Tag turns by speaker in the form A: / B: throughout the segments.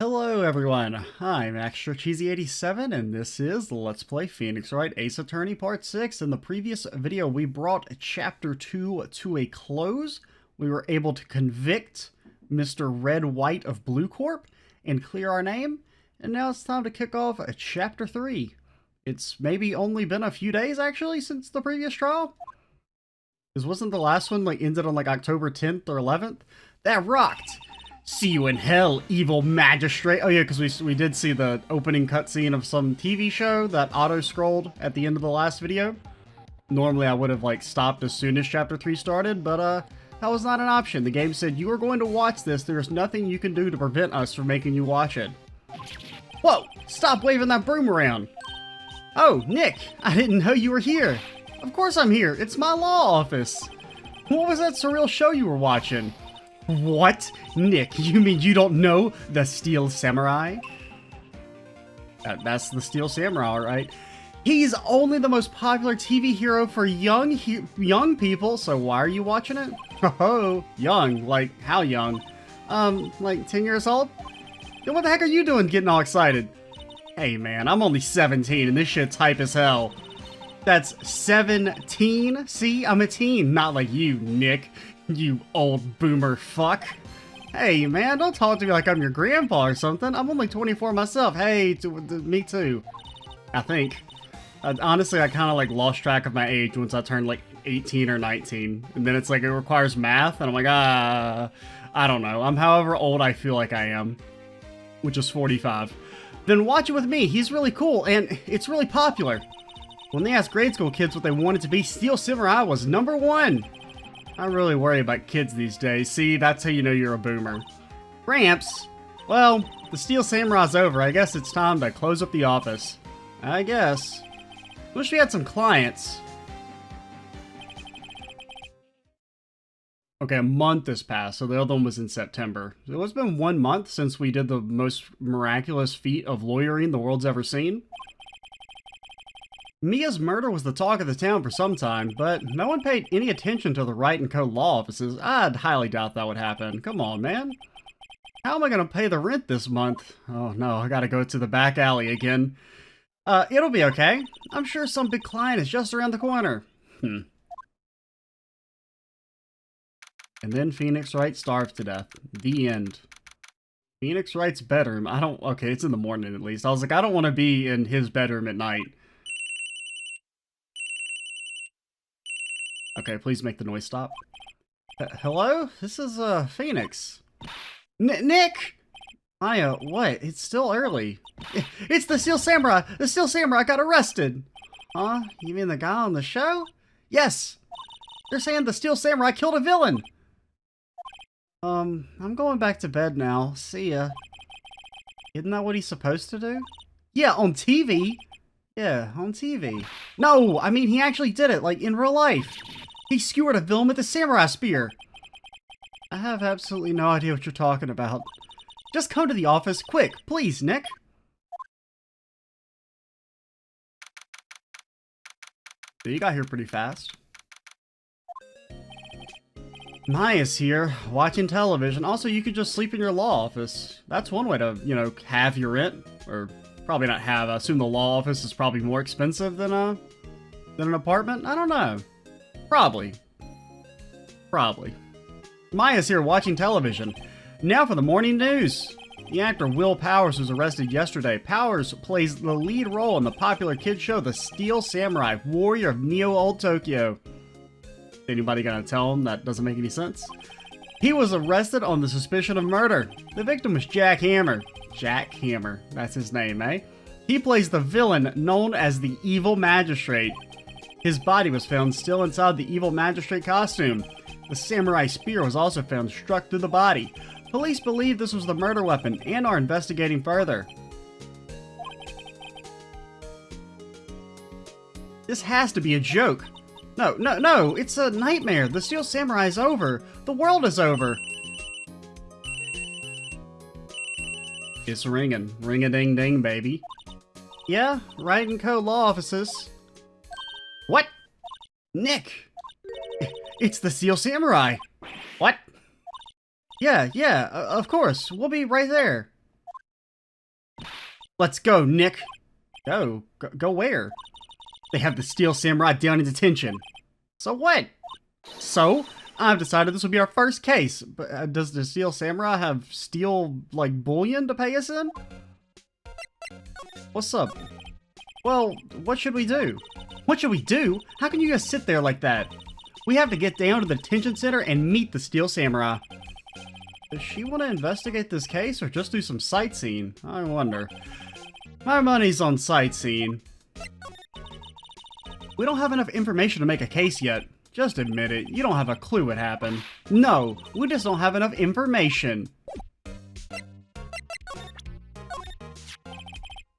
A: Hello everyone, I'm Extra Cheesy 87 and this is Let's Play Phoenix Wright Ace Attorney Part 6. In the previous video we brought Chapter 2 to a close. We were able to convict Mr. Red White of Blue Corp and clear our name, and now it's time to kick off Chapter 3. It's maybe only been a few days actually since the previous trial. Because wasn't the last one ended on October 10th or 11th? That rocked! See you in hell, evil magistrate. Oh yeah, because we did see the opening cutscene of some TV show that auto-scrolled at the end of the last video. Normally I would have stopped as soon as Chapter 3 started, but that was not an option. The game said, you are going to watch this, there's nothing you can do to prevent us from making you watch it. Whoa! Stop waving that broom around! Oh, Nick! I didn't know you were here! Of course I'm here, it's my law office! What was that surreal show you were watching? What? Nick, you mean you don't know the Steel Samurai? That's the Steel Samurai, right? He's only the most popular TV hero for young people, so why are you watching it? Oh, young. Like, how young? Like 10 years old? Then what the heck are you doing getting all excited? Hey man, I'm only 17 and this shit's hype as hell. That's 17? See, I'm a teen, not like you, Nick. You old boomer fuck. Hey man, don't talk to me like I'm your grandpa or something. I'm only 24 myself. Hey, me too. I think. Honestly, I kind of lost track of my age once I turned 18 or 19. And then it's it requires math, and I'm I don't know. I'm however old I feel like I am, which is 45. Then watch it with me. He's really cool, and it's really popular. When they asked grade school kids what they wanted to be, Steel Samurai was #1. I really worry about kids these days. See, that's how you know you're a boomer. Gramps? Well, the Steel Samurai's over. I guess it's time to close up the office. I guess. Wish we had some clients. Okay, a month has passed, so the other one was in September. So it's been 1 month since we did the most miraculous feat of lawyering the world's ever seen. Mia's murder was the talk of the town for some time, but no one paid any attention to the Wright & Co. law offices. I'd highly doubt that would happen. Come on, man. How am I going to pay the rent this month? Oh no, I gotta go to the back alley again. It'll be okay. I'm sure some big client is just around the corner. And then Phoenix Wright starved to death. The end. Phoenix Wright's bedroom. Okay, it's in the morning at least. I was I don't want to be in his bedroom at night. Okay, please make the noise stop. Hello? This is, Phoenix. Nick! Maya, what? It's still early. It's the Steel Samurai! The Steel Samurai got arrested! Huh? You mean the guy on the show? Yes! They're saying the Steel Samurai killed a villain! I'm going back to bed now. See ya. Isn't that what he's supposed to do? Yeah, on TV! Yeah, on TV. No! I mean, he actually did it, in real life! He skewered a villain with a samurai spear! I have absolutely no idea what you're talking about. Just come to the office, quick, please, Nick! So you got here pretty fast. Maya's here, watching television. Also, you could just sleep in your law office. That's one way to, have your rent. Or, probably not have. I assume the law office is probably more expensive than an apartment? I don't know. Probably. Maya's here watching television. Now for the morning news. The actor Will Powers was arrested yesterday. Powers plays the lead role in the popular kids show The Steel Samurai, Warrior of Neo-Old Tokyo. Anybody gonna tell him that doesn't make any sense? He was arrested on the suspicion of murder. The victim was Jack Hammer. Jack Hammer, that's his name, eh? He plays the villain known as the Evil Magistrate. His body was found still inside the Evil Magistrate costume. The samurai spear was also found struck through the body. Police believe this was the murder weapon and are investigating further. This has to be a joke. No, it's a nightmare. The Steel Samurai is over. The world is over. It's ringing. Ring-a-ding-ding, baby. Yeah, Wright & Co. law offices. What? Nick! It's the Steel Samurai! What? Yeah, of course. We'll be right there. Let's go, Nick. Go where? They have the Steel Samurai down in detention. So what? So, I've decided this will be our first case. But does the Steel Samurai have steel, like, bullion to pay us in? What's up? Well, what should we do? What should we do? How can you guys sit there like that? We have to get down to the detention center and meet the Steel Samurai. Does she want to investigate this case or just do some sightseeing? I wonder. My money's on sightseeing. We don't have enough information to make a case yet. Just admit it, you don't have a clue what happened. No, we just don't have enough information.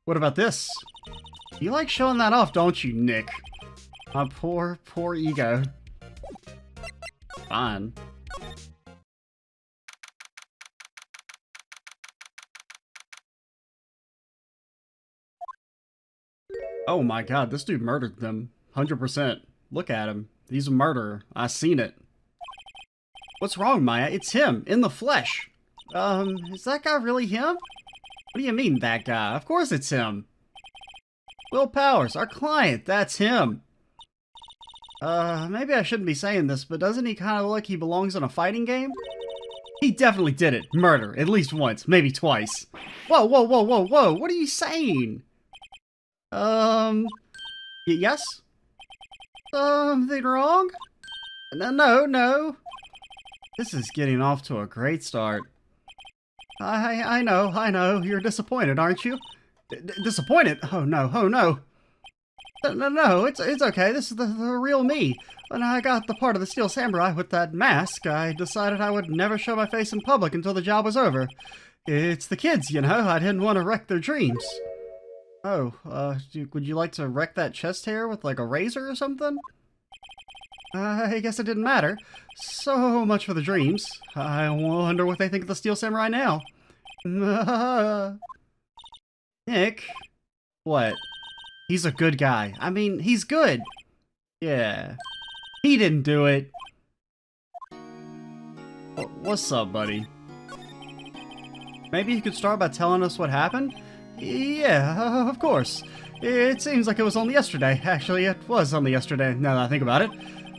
A: What about this? You like showing that off, don't you, Nick? My poor ego. Fine. Oh my god, this dude murdered them. 100%. Look at him. He's a murderer. I seen it. What's wrong, Maya? It's him, in the flesh. Is that guy really him? What do you mean, that guy? Of course it's him. Will Powers, our client, that's him. Maybe I shouldn't be saying this, but doesn't he kind of look like he belongs in a fighting game? He definitely did it. Murder. At least once, maybe twice. Whoa, whoa, whoa, whoa, whoa. What are you saying? Yes? Something wrong? No. This is getting off to a great start. I know. You're disappointed, aren't you? Disappointed? Oh no. No, it's okay. This is the real me. When I got the part of the Steel Samurai with that mask, I decided I would never show my face in public until the job was over. It's the kids, you know. I didn't want to wreck their dreams. Oh, would you like to wreck that chest hair with, like, a razor or something? I guess it didn't matter. So much for the dreams. I wonder what they think of the Steel Samurai now. Nick? What? He's a good guy. I mean, he's good. Yeah. He didn't do it. What's up, buddy? Maybe you could start by telling us what happened? Yeah, of course. It seems like it was only yesterday. Actually, it was only yesterday, now that I think about it.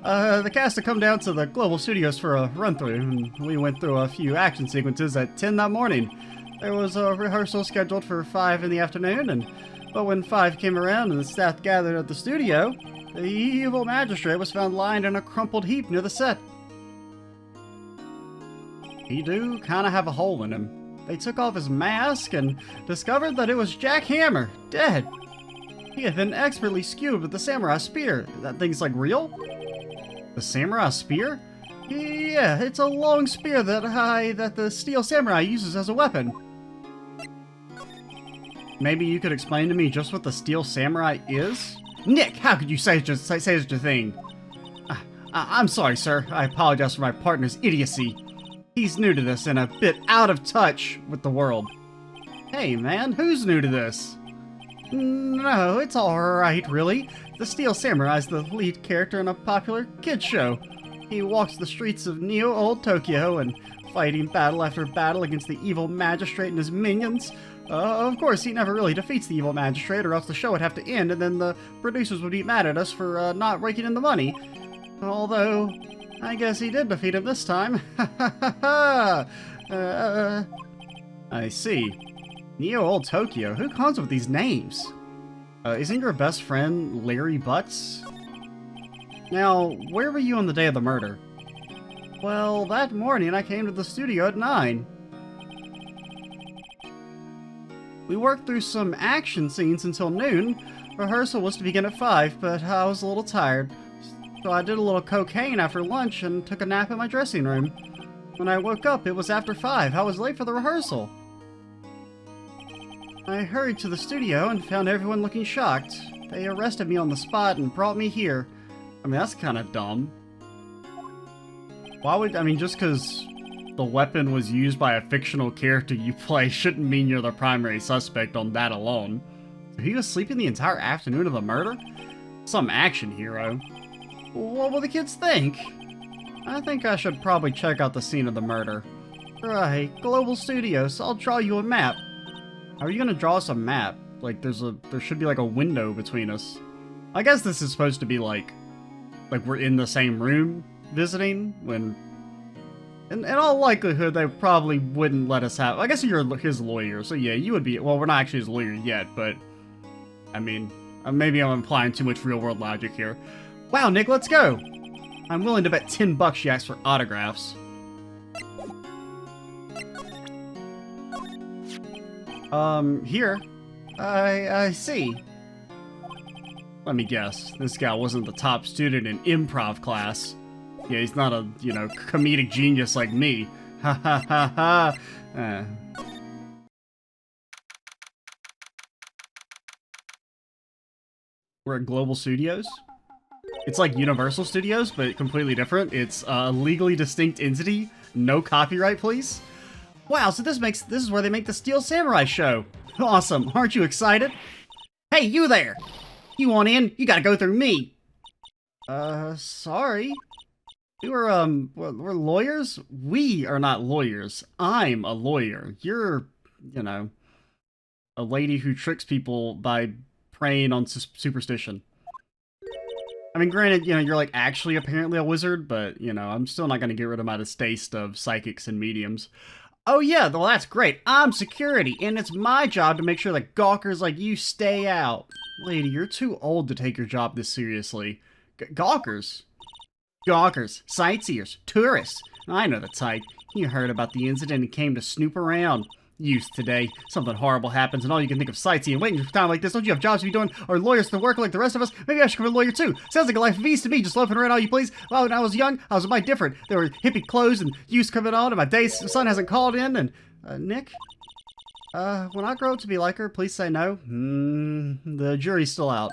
A: The cast had come down to the Global Studios for a run-through, and we went through a few action sequences at 10 that morning. There was a rehearsal scheduled for 5 in the afternoon, but when 5 came around and the staff gathered at the studio, the evil magistrate was found lying in a crumpled heap near the set. He do kind of have a hole in him. They took off his mask and discovered that it was Jack Hammer, dead. He had been expertly skewed with the samurai spear. That thing's like real? The samurai spear? Yeah, it's a long spear that the Steel Samurai uses as a weapon. Maybe you could explain to me just what the Steel Samurai is? Nick, how could you say such a thing? I'm sorry, sir. I apologize for my partner's idiocy. He's new to this and a bit out of touch with the world. Hey, man, who's new to this? No, it's alright, really. The Steel Samurai is the lead character in a popular kids show. He walks the streets of Neo Old Tokyo and fighting battle after battle against the evil magistrate and his minions. Of course, he never really defeats the evil magistrate, or else the show would have to end and then the producers would be mad at us for not raking in the money. Although, I guess he did defeat him this time. I see. Neo Old Tokyo? Who comes up with these names? Isn't your best friend Larry Butts? Now, where were you on the day of the murder? Well, that morning I came to the studio at 9. We worked through some action scenes until noon. Rehearsal was to begin at 5, but I was a little tired. So I did a little cocaine after lunch and took a nap in my dressing room. When I woke up, it was after 5. I was late for the rehearsal. I hurried to the studio and found everyone looking shocked. They arrested me on the spot and brought me here. I mean, that's kind of dumb. Why would, I mean, just because the weapon was used by a fictional character you play shouldn't mean you're the primary suspect on that alone. So he was sleeping the entire afternoon of the murder? Some action hero. What will the kids think? I think I should probably check out the scene of the murder. Right, Global Studios, I'll draw you a map. How are you gonna draw us a map? Like, there should be like a window between us. I guess this is supposed to be like we're in the same room visiting, when in all likelihood they probably wouldn't let us have. I guess you're his lawyer, so yeah, you would be. Well, we're not actually his lawyer yet, but I mean, maybe I'm implying too much real world logic here. Wow, Nick, let's go. I'm willing to bet $10 you asked for autographs. Here. I see. Let me guess. This guy wasn't the top student in improv class. Yeah, he's not a, comedic genius like me. Ha ha ha ha. We're at Global Studios. It's like Universal Studios, but completely different. It's a legally distinct entity. No copyright, please. Wow, so this is where they make the Steel Samurai show. Awesome. Aren't you excited? Hey, you there! You want in? You gotta go through me. Sorry. We're lawyers? We are not lawyers. I'm a lawyer. You're, a lady who tricks people by preying on superstition. I mean, granted, you're like actually apparently a wizard, but, I'm still not gonna get rid of my distaste of psychics and mediums. Oh yeah, well that's great. I'm security, and it's my job to make sure that gawkers like you stay out. Lady, you're too old to take your job this seriously. Gawkers? Gawkers, sightseers, tourists. I know the type. You heard about the incident and came to snoop around. Youth today. Something horrible happens and all you can think of sightseeing. Waiting for time like this. Don't you have jobs to be doing or lawyers to work like the rest of us? Maybe I should become a lawyer too. Sounds like a life of ease to me, just loafing around all you please. Well, when I was young, I was quite different. There were hippie clothes and youths coming on and my day son hasn't called in and... Nick? When I grow up to be like her, please say no. The jury's still out.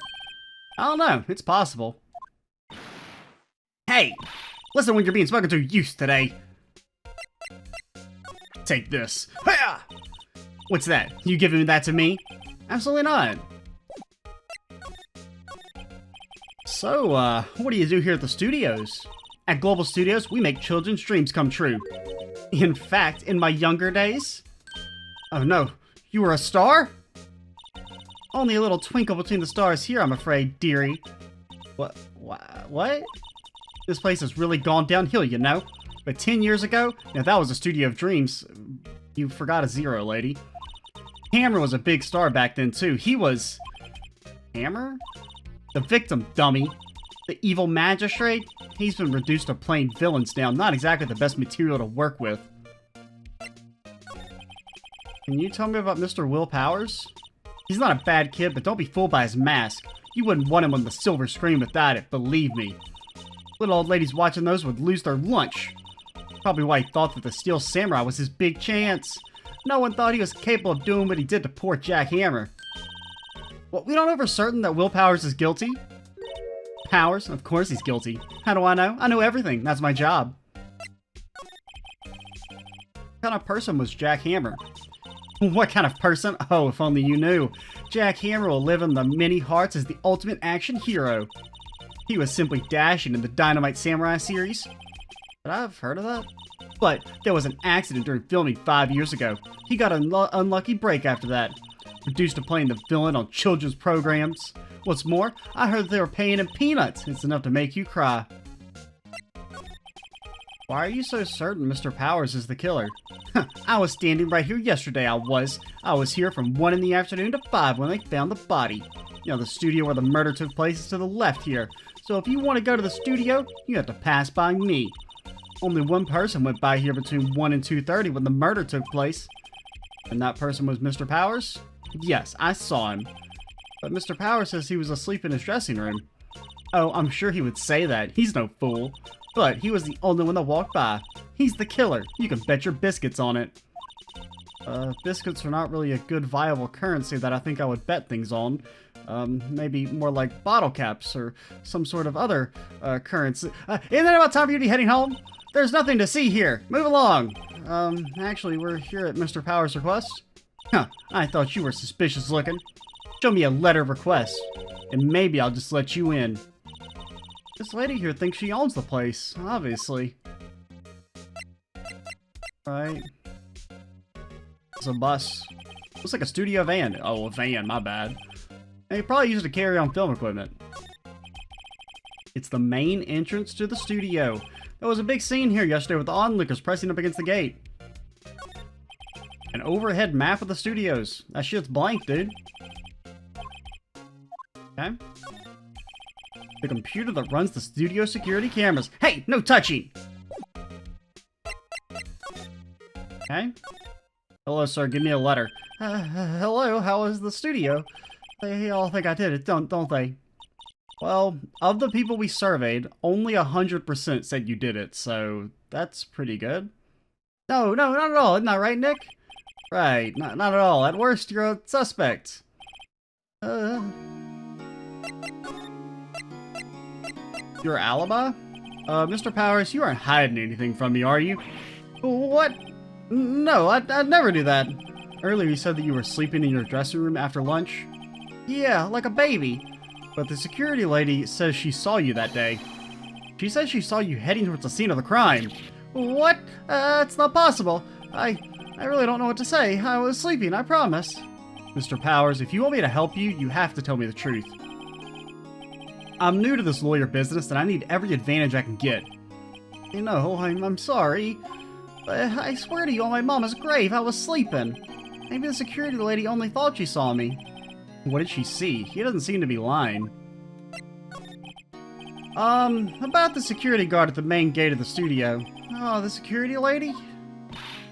A: I don't know. It's possible. Hey! Listen when you're being spoken to, youth today. Take this. Hiya! What's that? You giving that to me? Absolutely not. So, what do you do here at the studios? At Global Studios, we make children's dreams come true. In fact, in my younger days... Oh no, you were a star? Only a little twinkle between the stars here, I'm afraid, dearie. What? This place has really gone downhill, you know? But 10 years ago, now that was a studio of dreams. You forgot a zero, lady. Hammer was a big star back then, too. He was... Hammer? The victim, dummy. The evil magistrate? He's been reduced to plain villains now. Not exactly the best material to work with. Can you tell me about Mr. Will Powers? He's not a bad kid, but don't be fooled by his mask. You wouldn't want him on the silver screen without it, believe me. Little old ladies watching those would lose their lunch. Probably why he thought that the Steel Samurai was his big chance. No one thought he was capable of doing what he did to poor Jack Hammer. Well, we don't know for certain that Will Powers is guilty. Powers? Of course he's guilty. How do I know? I know everything. That's my job. What kind of person was Jack Hammer? What kind of person? Oh, if only you knew. Jack Hammer will live in the many hearts as the ultimate action hero. He was simply dashing in the Dynamite Samurai series. But I've heard of that. But there was an accident during filming 5 years ago. He got an unlucky break after that. Reduced to playing the villain on children's programs. What's more, I heard they were paying him peanuts. It's enough to make you cry. Why are you so certain Mr. Powers is the killer? I was standing right here yesterday, I was here from 1 in the afternoon to 5 when they found the body. You know, the studio where the murder took place is to the left here. So if you want to go to the studio, you have to pass by me. Only one person went by here between 1 and 2:30 when the murder took place. And that person was Mr. Powers? Yes, I saw him. But Mr. Powers says he was asleep in his dressing room. Oh, I'm sure he would say that. He's no fool. But he was the only one that walked by. He's the killer. You can bet your biscuits on it. Biscuits are not really a good viable currency that I think I would bet things on. Maybe more like bottle caps or some sort of other currency. Isn't it about time for you to be heading home? There's nothing to see here. Move along. Actually, we're here at Mr. Powers' request. Huh, I thought you were suspicious looking. Show me a letter of request, and maybe I'll just let you in. This lady here thinks she owns the place, obviously. Right. It's a bus. Looks like a studio van. Oh, a van, my bad. They probably used it to carry on film equipment. It's the main entrance to the studio. There was a big scene here yesterday with the onlookers pressing up against the gate. An overhead map of the studios. That shit's blank, dude. Okay. The computer that runs the studio security cameras. Hey, no touching! Okay. Hello, sir. Give me a letter. Hello, how is the studio? They all think I did it, don't they? Well, of the people we surveyed, only 100% said you did it, so that's pretty good. No, not at all. Isn't that right, Nick? Right, not at all. At worst, you're a suspect. Your alibi? Mr. Powers, you aren't hiding anything from me, are you? What? No, I'd never do that. Earlier you said that you were sleeping in your dressing room after lunch. Yeah, like a baby. But the security lady says she saw you that day. She says she saw you heading towards the scene of the crime. What? It's not possible. I really don't know what to say. I was sleeping, I promise. Mr. Powers, if you want me to help you, you have to tell me the truth. I'm new to this lawyer business and I need every advantage I can get. You know, I'm sorry. But I swear to you on my mama's grave, I was sleeping. Maybe the security lady only thought she saw me. What did she see? He doesn't seem to be lying. About the security guard at the main gate of the studio. Oh, the security lady?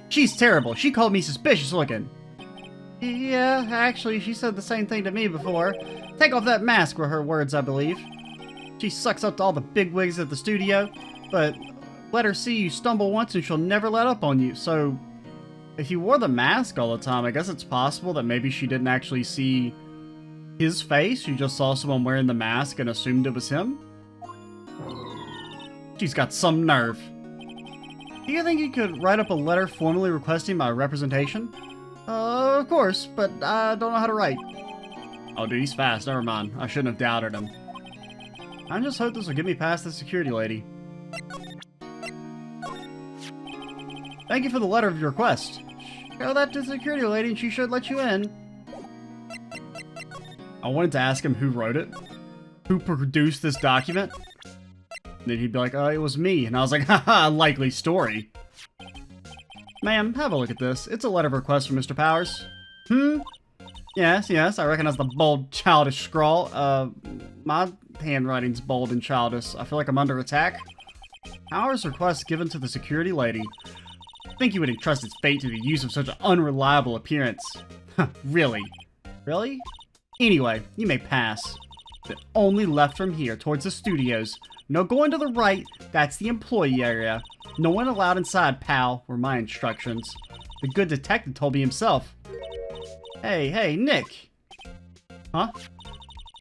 A: She's terrible. She called me suspicious looking. Yeah, actually, she said the same thing to me before. Take off that mask were her words, I believe. She sucks up to all the bigwigs at the studio, but let her see you stumble once and she'll never let up on you, so if you wore the mask all the time, I guess it's possible that maybe she didn't actually see his face. She just saw someone wearing the mask and assumed it was him. She's got some nerve. Do you think you could write up a letter formally requesting my representation? Of course, but I don't know how to write. Oh, dude, he's fast. Never mind. I shouldn't have doubted him. I just hope this will get me past the security lady. Thank you for the letter of your request. Show that to the security lady and she should let you in. I wanted to ask him who wrote it. Who produced this document? And then he'd be like, oh, it was me. And I was like, haha, likely story. Ma'am, have a look at this. It's a letter of request from Mr. Powers. Yes, I recognize the bold, childish scrawl. My handwriting's bold and childish. I feel like I'm under attack. Powers request given to the security lady. Think he would entrust his fate to the use of such an unreliable appearance. Really? Really? Anyway, you may pass. But only left from here, towards the studios. No going to the right, that's the employee area. No one allowed inside, pal, were my instructions. The good detective told me himself. Hey, Nick. Huh?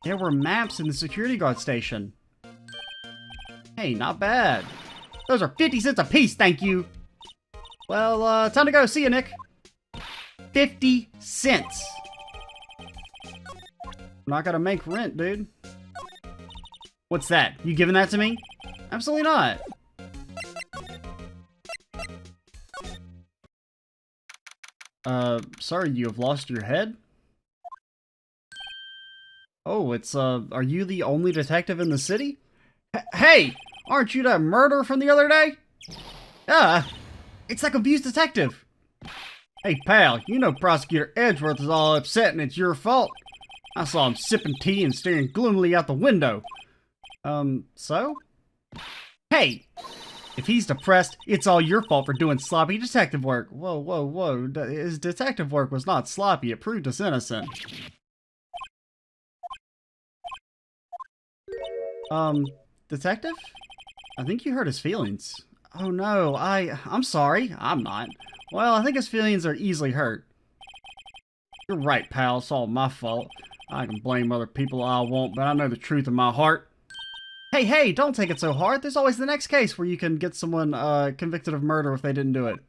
A: There were maps in the security guard station. Hey, not bad. Those are 50 cents a piece, thank you. Well, time to go. See you, Nick. 50 cents. I'm not gonna make rent, dude. What's that? You giving that to me? Absolutely not. Sorry, you have lost your head? Oh, it's, are you the only detective in the city? Hey! Aren't you that murderer from the other day? It's that confused detective. Hey, pal, you know Prosecutor Edgeworth is all upset and it's your fault. I saw him sipping tea and staring gloomily out the window. So? Hey! If he's depressed, it's all your fault for doing sloppy detective work. Whoa. His detective work was not sloppy. It proved us innocent. Detective? I think you hurt his feelings. Oh no, I'm sorry. I'm not. Well, I think his feelings are easily hurt. You're right, pal. It's all my fault. I can blame other people all I want, but I know the truth in my heart. Hey, don't take it so hard. There's always the next case where you can get someone convicted of murder if they didn't do it.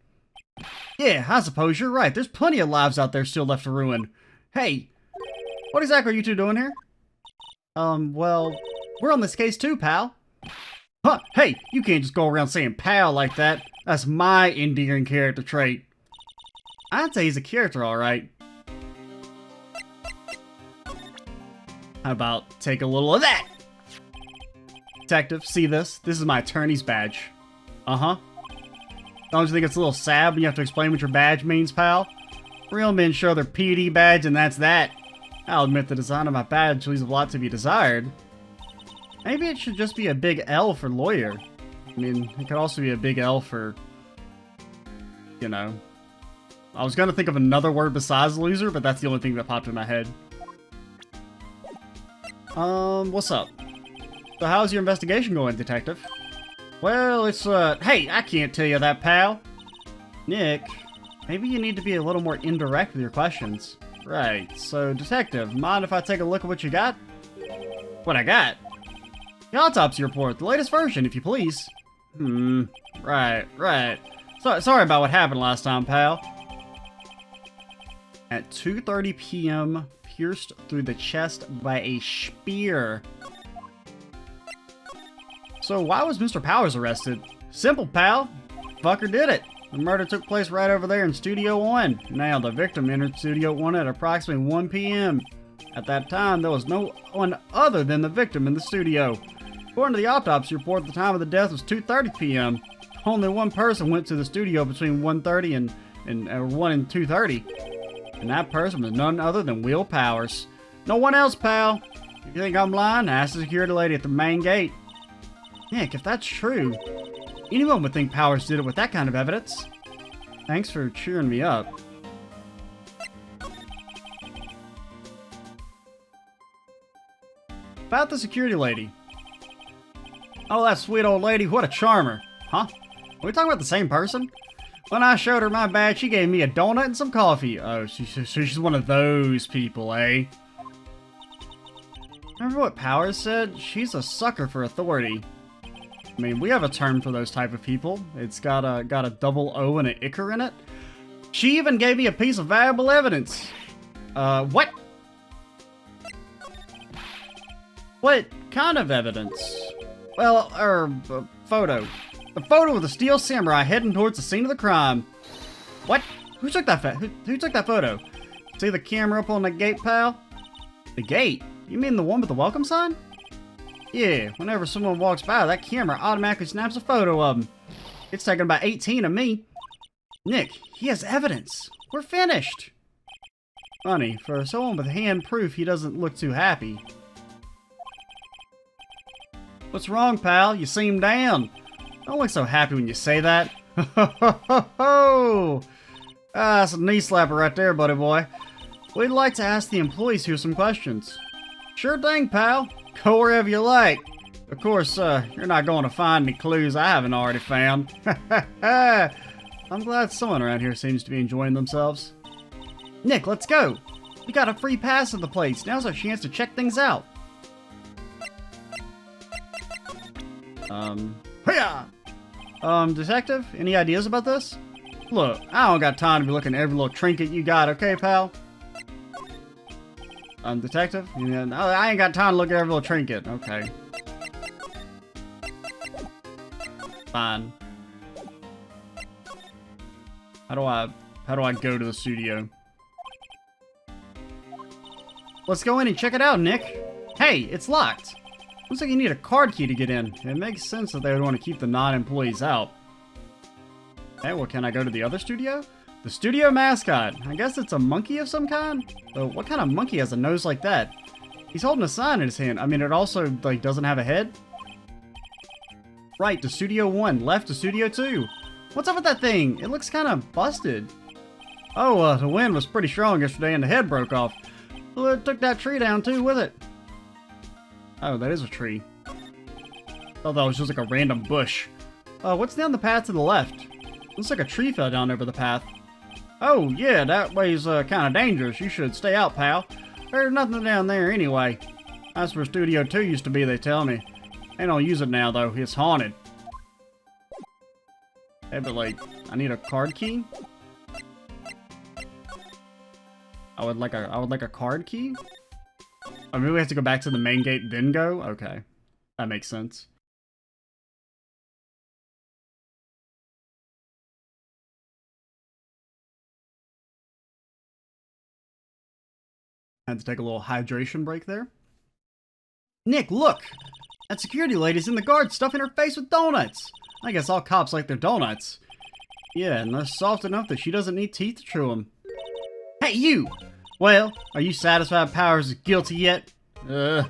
A: Yeah, I suppose you're right. There's plenty of lives out there still left to ruin. Hey, what exactly are you two doing here? Well, we're on this case too, pal. Huh, hey, you can't just go around saying pal like that. That's my endearing character trait. I'd say he's a character, alright. How about take a little of that? Detective, see this? This is my attorney's badge. Uh-huh. Don't you think it's a little sad when you have to explain what your badge means, pal? Real men show their PD badge and that's that. I'll admit the design of my badge leaves a lot to be desired. Maybe it should just be a big L for lawyer. I mean, it could also be a big L for, you know. I was gonna think of another word besides loser, but that's the only thing that popped in my head. What's up? So how's your investigation going, detective? Well, it's, hey, I can't tell you that, pal. Nick, maybe you need to be a little more indirect with your questions. Right, so detective, mind if I take a look at what you got? What I got? The autopsy report, the latest version, if you please. Right. Sorry about what happened last time, pal. At 2:30 p.m., pierced through the chest by a spear. So why was Mr. Powers arrested? Simple, pal. Fucker did it. The murder took place right over there in Studio 1. Now, the victim entered Studio 1 at approximately 1 p.m. At that time, there was no one other than the victim in the studio. According to the autopsy report, the time of the death was 2:30 p.m. Only one person went to the studio between 1:30 and 1 and 2:30. And that person was none other than Will Powers. No one else, pal. If you think I'm lying, ask the security lady at the main gate. Nick, if that's true, anyone would think Powers did it with that kind of evidence. Thanks for cheering me up. About the security lady. Oh, that sweet old lady, what a charmer. Huh? Are we talking about the same person? When I showed her my badge, she gave me a donut and some coffee. Oh, she's one of those people, eh? Remember what Powers said? She's a sucker for authority. I mean, we have a term for those type of people. It's got a double O and an icker in it. She even gave me a piece of valuable evidence. What? What kind of evidence? Well, a photo. A photo of the Steel Samurai heading towards the scene of the crime. What? Who took that who took that photo? See the camera up on the gate, pal? The gate? You mean the one with the welcome sign? Yeah, whenever someone walks by, that camera automatically snaps a photo of them. It's taken about 18 of me. Nick, he has evidence. We're finished. Funny, for someone with hand proof, he doesn't look too happy. What's wrong, pal? You seem down. Don't look so happy when you say that. Ah, that's a knee slapper right there, buddy boy. We'd like to ask the employees here some questions. Sure thing, pal. Go wherever you like. Of course, you're not going to find any clues I haven't already found. I'm glad someone around here seems to be enjoying themselves. Nick, let's go. We got a free pass to the place. Now's our chance to check things out. Detective, any ideas about this? Look, I don't got time to be looking at every little trinket you got, okay, pal? Detective? Yeah, no, I ain't got time to look at every little trinket. Okay. Fine. How do I go to the studio? Let's go in and check it out, Nick. Hey, it's locked. Looks like you need a card key to get in. It makes sense that they would want to keep the non-employees out. Hey, well, can I go to the other studio? The studio mascot. I guess it's a monkey of some kind? But what kind of monkey has a nose like that? He's holding a sign in his hand. I mean, it also, like, doesn't have a head? Right, to Studio 1. Left to Studio 2. What's up with that thing? It looks kind of busted. Oh, the wind was pretty strong yesterday and the head broke off. Well, it took that tree down too with it. Oh, that is a tree. Thought that was just like a random bush. What's down the path to the left? Looks like a tree fell down over the path. Oh, yeah, that way's kind of dangerous. You should stay out, pal. There's nothing down there anyway. That's where Studio 2 used to be, they tell me. They don't use it now, though. It's haunted. Hey, but, like, I need a card key? I would like a card key? Oh, maybe we have to go back to the main gate, then go? Okay. That makes sense. Had to take a little hydration break there. Nick, look! That security lady's in the guard stuffing her face with donuts! I guess all cops like their donuts. Yeah, and they're soft enough that she doesn't need teeth to chew them. Hey, you! Well, are you satisfied Powers is guilty yet? You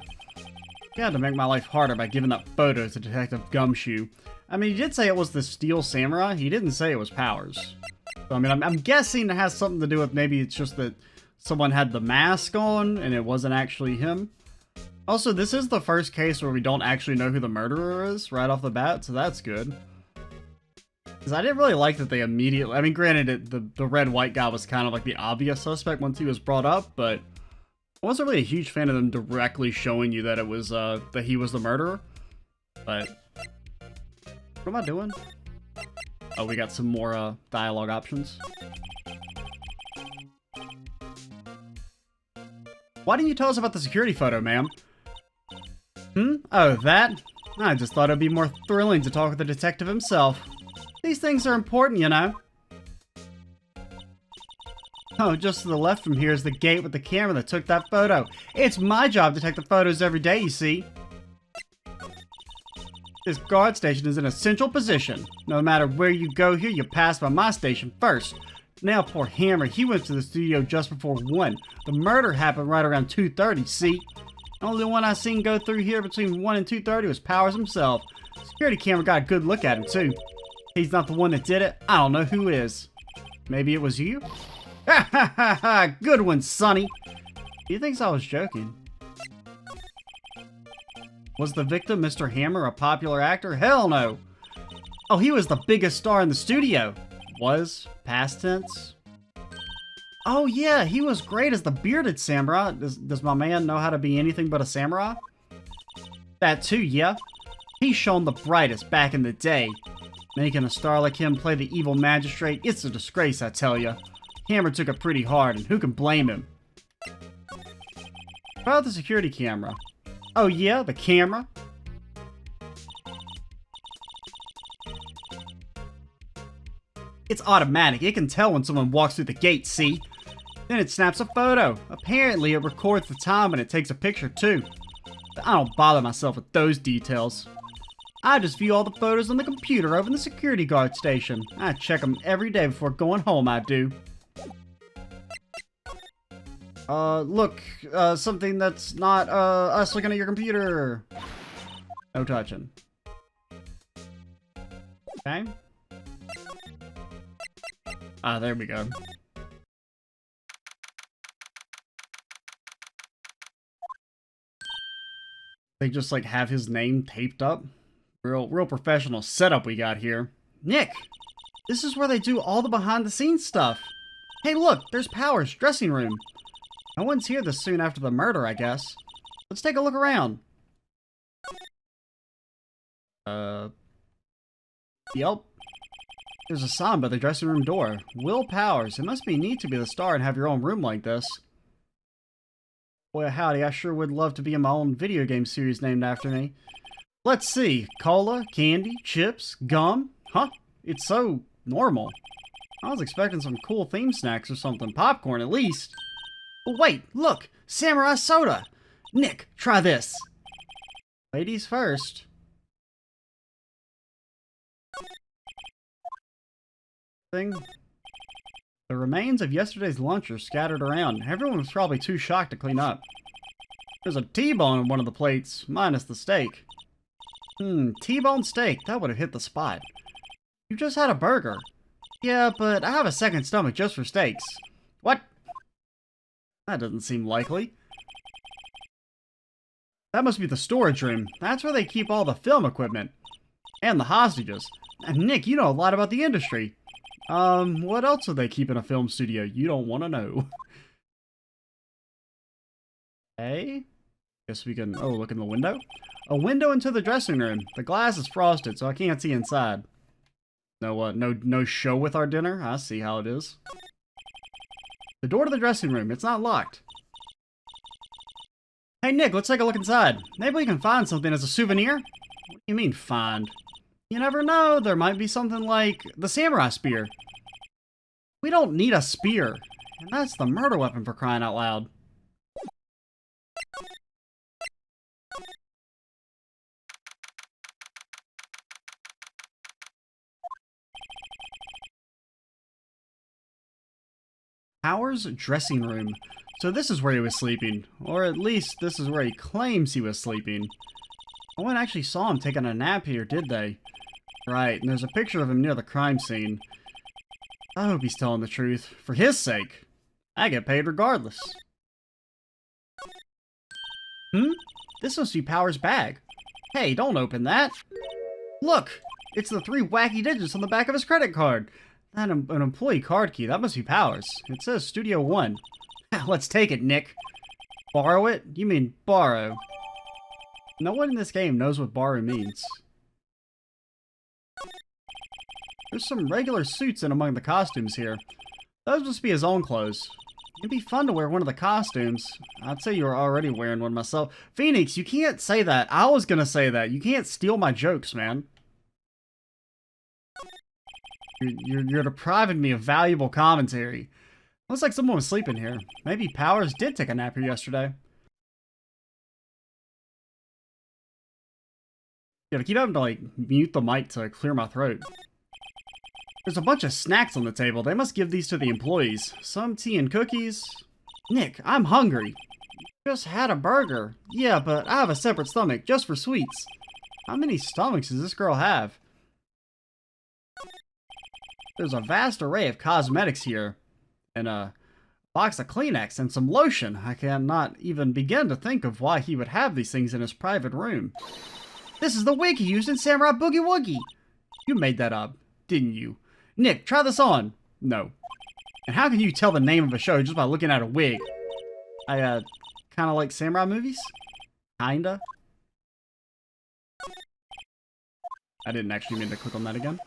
A: had to make my life harder by giving up photos to Detective Gumshoe. I mean, he did say it was the Steel Samurai. He didn't say it was Powers. So, I mean, I'm guessing it has something to do with maybe it's just that someone had the mask on and it wasn't actually him. Also, this is the first case where we don't actually know who the murderer is right off the bat, so that's good. Because I didn't really like that they immediately... I mean, granted, the red-white guy was kind of like the obvious suspect once he was brought up, but I wasn't really a huge fan of them directly showing you that it was, that he was the murderer. But... what am I doing? Oh, we got some more, dialogue options. Why didn't you tell us about the security photo, ma'am? Oh, that? I just thought it'd be more thrilling to talk with the detective himself. These things are important, you know. Oh, just to the left from here is the gate with the camera that took that photo. It's my job to take the photos every day, you see. This guard station is in a central position. No matter where you go here, you pass by my station first. Now, poor Hammer, he went to the studio just before 1. The murder happened right around 2:30, see? The only one I seen go through here between 1 and 2:30 was Powers himself. Security camera got a good look at him, too. He's not the one that did it. I don't know who is. Maybe it was you? Ha ha ha ha! Good one, Sonny! He thinks I was joking. Was the victim, Mr. Hammer, a popular actor? Hell no! Oh, he was the biggest star in the studio. Was? Past tense? Oh yeah, he was great as the bearded samurai. Does my man know how to be anything but a samurai? That too, yeah. He shone the brightest back in the day. Making a star like him play the evil magistrate, it's a disgrace, I tell ya. Hammer took it pretty hard, and who can blame him? What about the security camera? Oh yeah, the camera? It's automatic. It can tell when someone walks through the gate, see? Then it snaps a photo. Apparently, it records the time and it takes a picture, too. But I don't bother myself with those details. I just view all the photos on the computer over in the security guard station. I check them every day before going home, I do. Look, something that's not, us looking at your computer. No touching. Okay. Ah, there we go. They just, like, have his name taped up. Real professional setup we got here. Nick! This is where they do all the behind-the-scenes stuff. Hey, look! There's Powers' dressing room. No one's here this soon after the murder, I guess. Let's take a look around. Yep. There's a sign by the dressing room door. Will Powers. It must be neat to be the star and have your own room like this. Boy, howdy, I sure would love to be in my own video game series named after me. Let's see. Cola, candy, chips, gum. Huh? It's so normal. I was expecting some cool theme snacks or something. Popcorn, at least. Oh, wait, look! Samurai soda! Nick, try this! Ladies first. The remains of yesterday's lunch are scattered around. Everyone was probably too shocked to clean up. There's a T-bone on one of the plates, minus the steak. T-bone steak. That would have hit the spot. You just had a burger. Yeah, but I have a second stomach just for steaks. What? That doesn't seem likely. That must be the storage room. That's where they keep all the film equipment. And the hostages. And Nick, you know a lot about the industry. What else do they keep in a film studio? You don't want to know. Hey? Guess we can... oh, look in the window? A window into the dressing room. The glass is frosted, so I can't see inside. No show with our dinner? I see how it is. The door to the dressing room. It's not locked. Hey, Nick, let's take a look inside. Maybe we can find something as a souvenir? What do you mean, find? You never know. There might be something like the samurai spear. We don't need a spear. And that's the murder weapon for crying out loud. Powers' dressing room. So this is where he was sleeping. Or at least this is where he claims he was sleeping. No one actually saw him taking a nap here, did they? Right, and there's a picture of him near the crime scene. I hope he's telling the truth. For his sake. I get paid regardless. This must be Powers' bag. Hey, don't open that. Look! It's the 3 wacky digits on the back of his credit card. An employee card key. That must be Powers. It says Studio 1. Let's take it, Nick. Borrow it? You mean borrow. No one in this game knows what borrow means. There's some regular suits in among the costumes here. Those must be his own clothes. It'd be fun to wear one of the costumes. I'd say you were already wearing one myself. Phoenix, you can't say that. I was gonna say that. You can't steal my jokes, man. You're depriving me of valuable commentary. Looks like someone was sleeping here. Maybe Powers did take a nap here yesterday. Gotta keep having to, like, mute the mic to clear my throat. There's a bunch of snacks on the table. They must give these to the employees. Some tea and cookies. Nick, I'm hungry. Just had a burger. Yeah, but I have a separate stomach, just for sweets. How many stomachs does this girl have? There's a vast array of cosmetics here. And a box of Kleenex and some lotion. I cannot even begin to think of why he would have these things in his private room. This is the wig he used in Samurai Boogie Woogie. You made that up, didn't you? Nick, try this on. No. And how can you tell the name of a show just by looking at a wig? I, kind of like samurai movies? Kinda. I didn't actually mean to click on that again.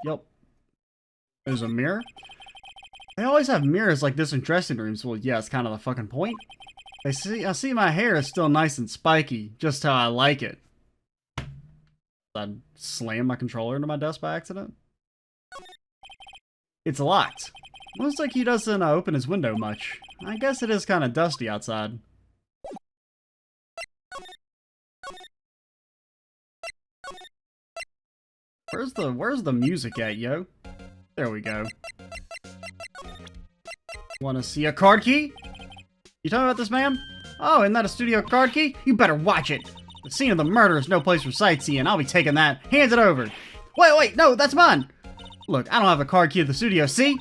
A: Yep. There's a mirror. They always have mirrors like this in dressing rooms. Well, yeah, it's kind of the fucking point. I see my hair is still nice and spiky, just how I like it. I slammed my controller into my desk by accident. It's locked. Looks like he doesn't open his window much. I guess it is kind of dusty outside. Where's the music at, yo? There we go. Wanna see a card key? You talking about this, man? Oh, isn't that a studio card key? You better watch it. The scene of the murder is no place for sightseeing. I'll be taking that. Hands it over. Wait, no, that's mine. Look, I don't have a card key at the studio, see?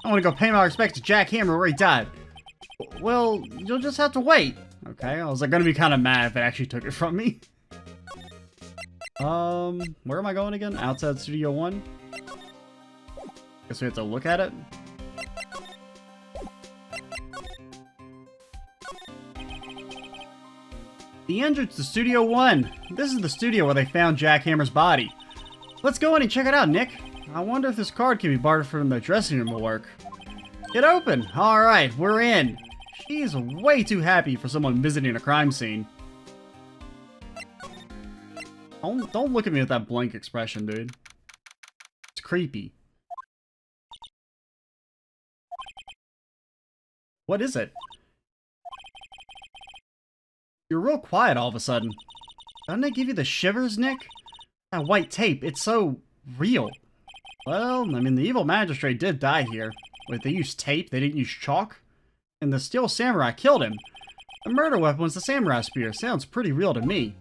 A: I want to go pay my respects to Jack Hammer where he died. Well, you'll just have to wait. Okay, I was like gonna be kind of mad if it actually took it from me. Where am I going again? Outside Studio 1? Guess we have to look at it. The entrance to Studio 1. This is the studio where they found Jack Hammer's body. Let's go in and check it out, Nick. I wonder if this card can be bartered from the dressing room will work. Get open. Alright, we're in. She's way too happy for someone visiting a crime scene. Don't look at me with that blank expression, dude. It's creepy. What is it? You're real quiet all of a sudden. Doesn't it give you the shivers, Nick? That white tape, it's so real. Well, I mean, the evil magistrate did die here. Wait, they used tape? They didn't use chalk? And the steel samurai killed him. The murder weapon was the samurai spear. Sounds pretty real to me.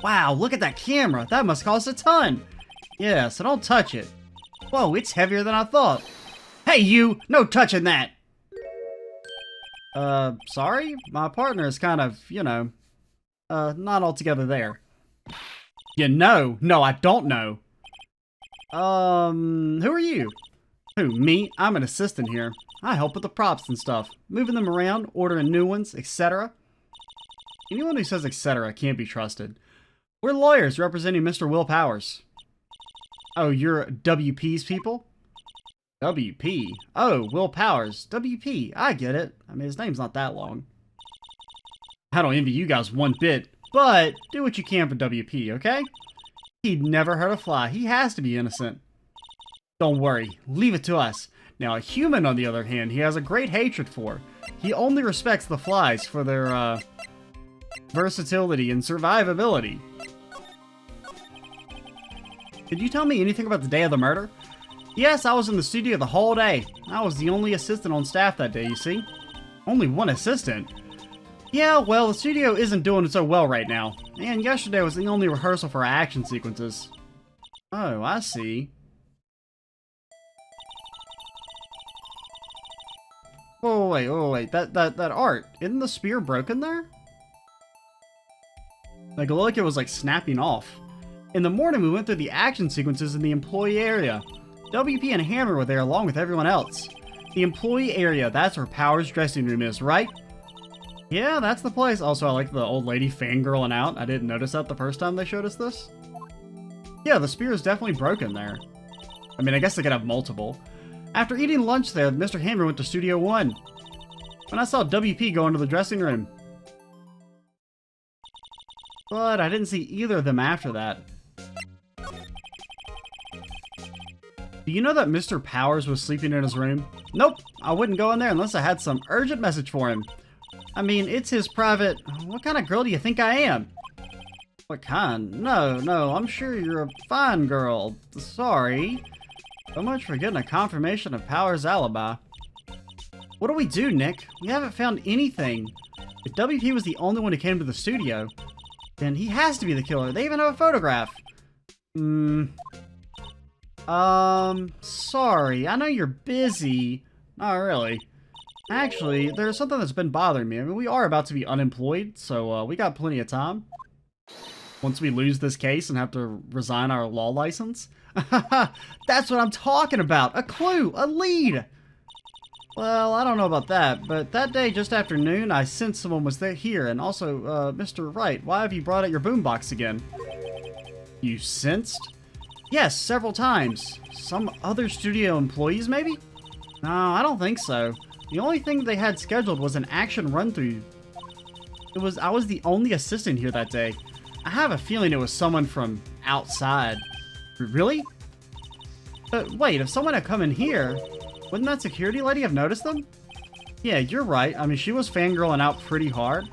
A: Wow, look at that camera. That must cost a ton. Yeah, so don't touch it. Whoa, it's heavier than I thought. Hey, you! No touching that! Sorry? My partner is kind of, you know, not altogether there. You know? No, I don't know. Who are you? Who, me? I'm an assistant here. I help with the props and stuff. Moving them around, ordering new ones, etc. Anyone who says etc. can't be trusted. We're lawyers representing Mr. Will Powers. Oh, you're WP's people? WP? Oh, Will Powers. WP. I get it. I mean, his name's not that long. I don't envy you guys one bit, but do what you can for WP, okay? He'd never hurt a fly. He has to be innocent. Don't worry. Leave it to us. Now, a human, on the other hand, he has a great hatred for. He only respects the flies for their, versatility and survivability. Did you tell me anything about the day of the murder? Yes, I was in the studio the whole day. I was the only assistant on staff that day, you see. Only one assistant? Yeah, well, the studio isn't doing so well right now. And yesterday was the only rehearsal for our action sequences. Oh, I see. Oh, wait. That art. Isn't the spear broken there? Like, it looked like it was, like, snapping off. In the morning, we went through the action sequences in the employee area. WP and Hammer were there along with everyone else. The employee area, that's where Power's dressing room is, right? Yeah, that's the place. Also, I like the old lady fangirling out. I didn't notice that the first time they showed us this. Yeah, the spear is definitely broken there. I mean, I guess they could have multiple. After eating lunch there, Mr. Hammer went to Studio 1. When I saw WP go into the dressing room. But I didn't see either of them after that. Do you know that Mr. Powers was sleeping in his room? Nope, I wouldn't go in there unless I had some urgent message for him. I mean, it's his private... What kind of girl do you think I am? What kind? No, I'm sure you're a fine girl. Sorry. So much for getting a confirmation of Power's alibi. What do we do, Nick? We haven't found anything. If WP was the only one who came to the studio, then he has to be the killer. They even have a photograph. Sorry. I know you're busy. Not really. Actually, there's something that's been bothering me. I mean, we are about to be unemployed, so we got plenty of time. Once we lose this case and have to resign our law license. That's what I'm talking about. A clue, a lead. Well, I don't know about that, but that day just after noon, I sensed someone was there here, and also, Mr. Wright, why have you brought out your boombox again? You sensed? Yes, several times. Some other studio employees, maybe? No, I don't think so. The only thing they had scheduled was an action run-through. I was the only assistant here that day. I have a feeling it was someone from outside. Really? But wait, if someone had come in here, wouldn't that security lady have noticed them? Yeah, you're right. I mean, she was fangirling out pretty hard.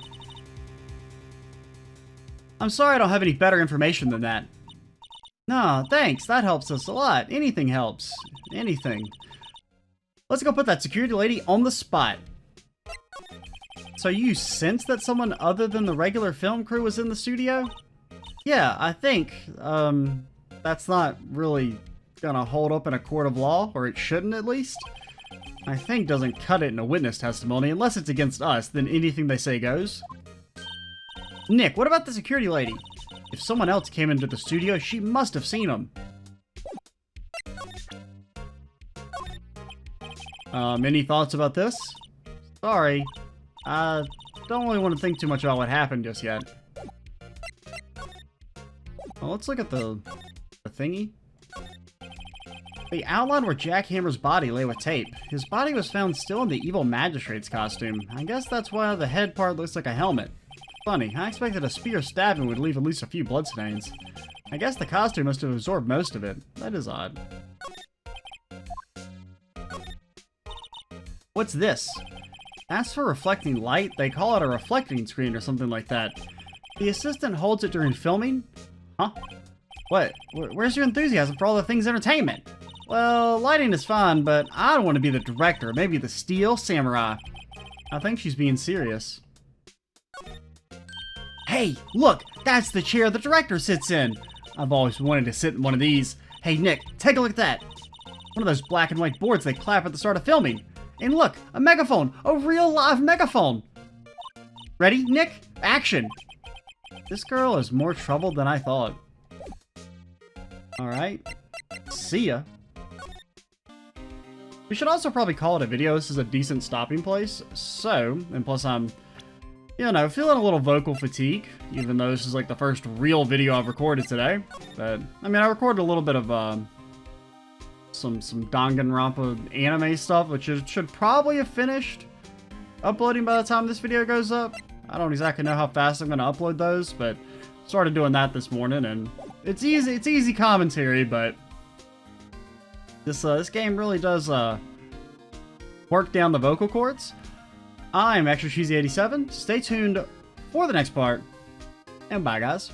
A: I'm sorry I don't have any better information than that. No, thanks. That helps us a lot. Anything helps. Anything. Let's go put that security lady on the spot. So you sensed that someone other than the regular film crew was in the studio? Yeah, I think, that's not really gonna hold up in a court of law, or it shouldn't at least. I think doesn't cut it in a witness testimony, unless it's against us, then anything they say goes. Nick, what about the security lady? If someone else came into the studio, she must have seen him. Any thoughts about this? Sorry. I don't really want to think too much about what happened just yet. Well, let's look at the thingy. The outline where Jack Hammer's body lay with tape. His body was found still in the evil magistrate's costume. I guess that's why the head part looks like a helmet. Funny, I expected a spear stabbing would leave at least a few bloodstains. I guess the costume must have absorbed most of it. That is odd. What's this? As for reflecting light, they call it a reflecting screen or something like that. The assistant holds it during filming? Huh? What? Where's your enthusiasm for all the things entertainment? Well, lighting is fine, but I don't want to be the director, maybe the Steel Samurai. I think she's being serious. Hey, look! That's the chair the director sits in! I've always wanted to sit in one of these. Hey, Nick, take a look at that! One of those black and white boards they clap at the start of filming. And look, a megaphone! A real live megaphone! Ready, Nick? Action! This girl is more trouble than I thought. Alright. See ya. We should also probably call it a video. This is a decent stopping place. So, and plus I'm, you know, feeling a little vocal fatigue, even though this is like the first real video I've recorded today. But, I mean, I recorded a little bit of, some Danganronpa anime stuff, which should probably have finished uploading by the time this video goes up. I don't exactly know how fast I'm going to upload those, but started doing that this morning, and it's easy commentary, but this game really does work down the vocal cords. I'm Extra Cheesy 87. Stay tuned for the next part, and bye guys.